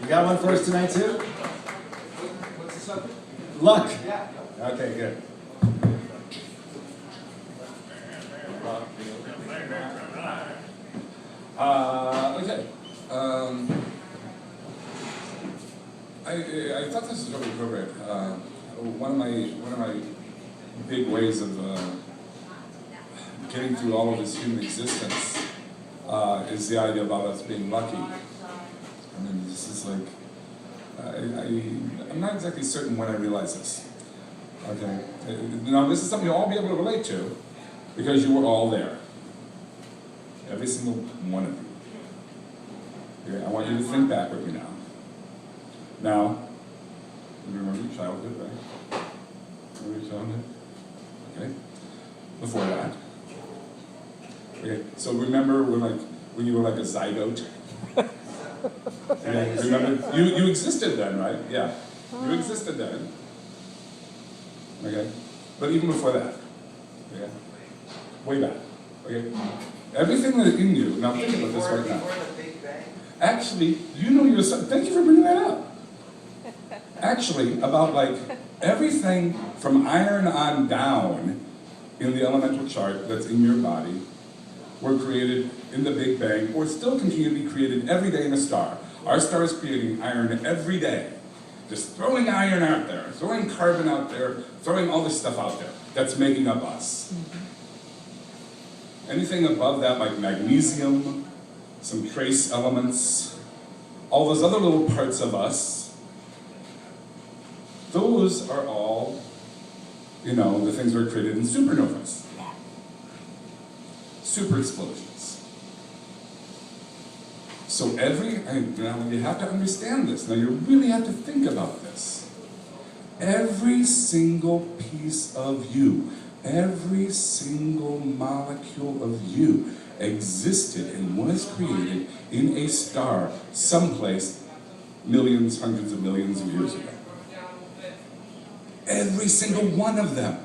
You got one for us tonight too? What's the subject? Luck. Yeah. Okay, good. Okay. I thought this was really appropriate. One of my big ways of getting through all of this human existence is the idea about us being lucky. I mean, this is like I'm not exactly certain when I realized this. Okay. Now, this is something you'll all be able to relate to because you were all there. Every single one of you. Okay, I want you to think back with me now. Now, you remember your childhood, right? Remember your childhood? Okay. Before that. Okay, so remember when you were like a zygote? Yeah, remember? You existed then, right? Yeah. You existed then. Okay? But even before that. Okay? Way back. Okay? Everything that in you, now think about this right now. Before the Big Bang? Actually, you know yourself, thank you for bringing that up. Actually, about like everything from iron on down in the elemental chart that's in your body were created in the Big Bang, or still continue to be created every day in a star. Our star is creating iron every day. Just throwing iron out there, throwing carbon out there, throwing all this stuff out there. That's making up us. Anything above that, like magnesium, some trace elements, all those other little parts of us, those are all, the things that are created in supernovas. Super explosions. So now you have to understand this. Now you really have to think about this. Every single piece of you, every single molecule of you existed and was created in a star someplace millions, hundreds of millions of years ago. Every single one of them.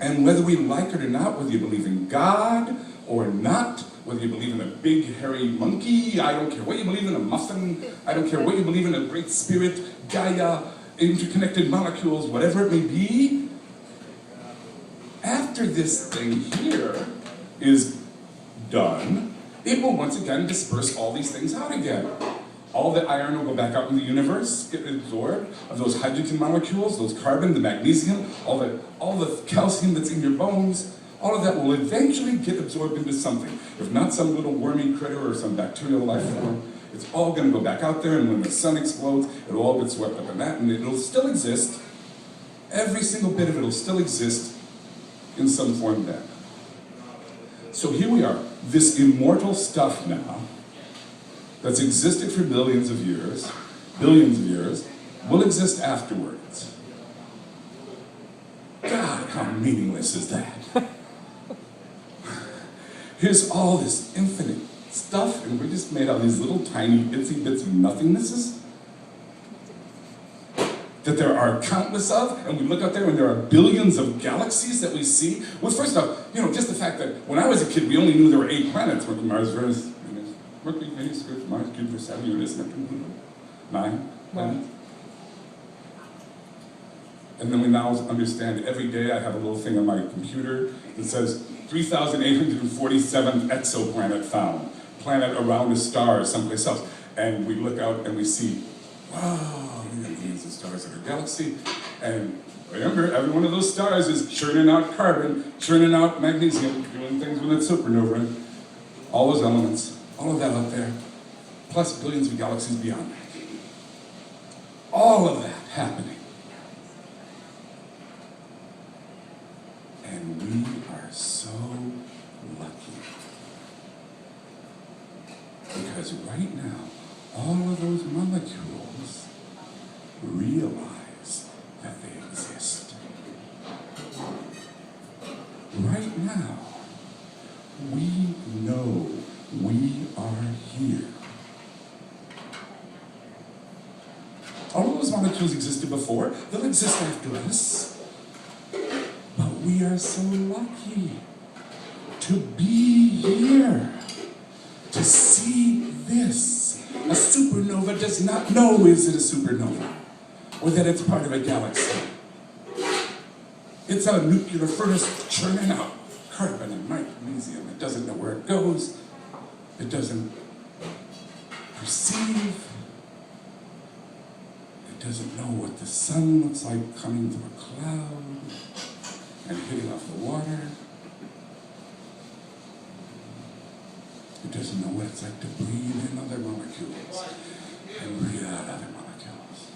And whether we like it or not, whether you believe in God or not, whether you believe in a big hairy monkey, I don't care what you believe in, a muffin, I don't care what you believe in, a great spirit, Gaia, interconnected molecules, whatever it may be, after this thing here is done, it will once again disperse all these things out again. All the iron will go back out in the universe, get absorbed, of those hydrogen molecules, those carbon, the magnesium, all the calcium that's in your bones, all of that will eventually get absorbed into something. If not some little wormy critter or some bacterial life form, it's all going to go back out there, and when the sun explodes, it'll all get swept up in that, and it'll still exist. Every single bit of it will still exist in some form then. So here we are, this immortal stuff now, that's existed for billions of years, will exist afterwards. God, how meaningless is that? Here's all this infinite stuff, and we're just made out of these little tiny itsy bits of nothingnesses that there are countless of, and we look out there and there are billions of galaxies that we see. Well, first off, just the fact that when I was a kid, we only knew there were 8 planets: Mars, Venus, Mercury, Venus, Mars, Jupiter, Saturn, Uranus, Neptune, 9 planets. And then we now understand every day I have a little thing on my computer that says 3,847th exoplanet found, planet around a star someplace else. And we look out and we see, wow, we have millions of stars in our galaxy. And remember, every one of those stars is churning out carbon, churning out magnesium, doing things with its supernova, all those elements. All of that out there, plus billions of galaxies beyond that. All of that happening. And we are so lucky. Because right now, all of those molecules realize that they exist. Right now, we know we are here. All of those molecules existed before, they'll exist after us. But we are so lucky to be here, to see this. A supernova does not know is it a supernova, or that it's part of a galaxy. It's a nuclear furnace churning out carbon and magnesium. It doesn't know where it goes. It doesn't perceive. It doesn't know what the sun looks like coming through a cloud and hitting off the water. It doesn't know what it's like to breathe in other molecules and breathe out other molecules.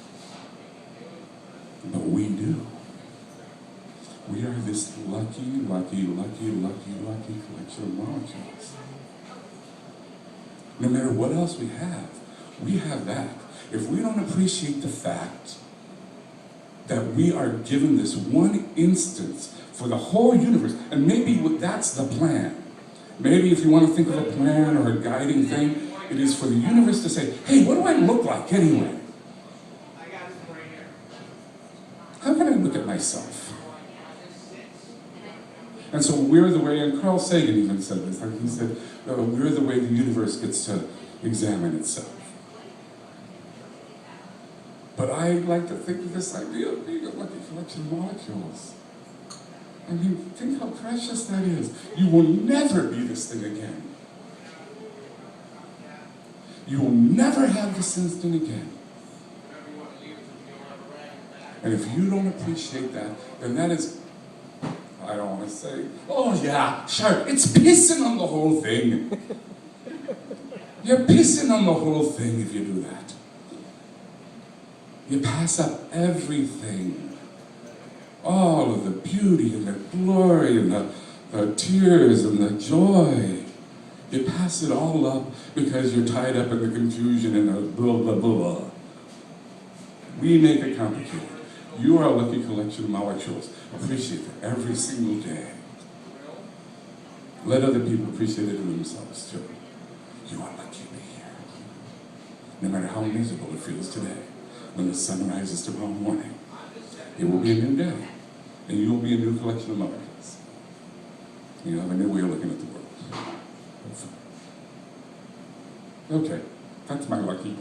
But we do. We are this lucky collection of molecules. No matter what else we have that. If we don't appreciate the fact that we are given this one instance for the whole universe, and maybe that's the plan. Maybe if you want to think of a plan or a guiding thing, it is for the universe to say, hey, what do I look like anyway? How can I look at myself? And so we're the way, and Carl Sagan even said this, like he said, we're the way the universe gets to examine itself. But I like to think of this idea of being a lucky collection of molecules. I mean, think how precious that is. You will never be this thing again. You will never have this instant again. And if you don't appreciate that, then that is, I don't want to say, oh yeah, sure, it's pissing on the whole thing. You're pissing on the whole thing if you do that. You pass up everything. All of the beauty and the glory and the tears and the joy. You pass it all up because you're tied up in the confusion and the blah, blah, blah. We make it complicated. You are a lucky collection of molecules. Appreciate it every single day. Let other people appreciate it in themselves too. You are lucky to be here. No matter how miserable it feels today, when the sun rises tomorrow morning, it will be a new day. And you will be a new collection of molecules. You'll have a new way of looking at the world. Okay, that's my lucky.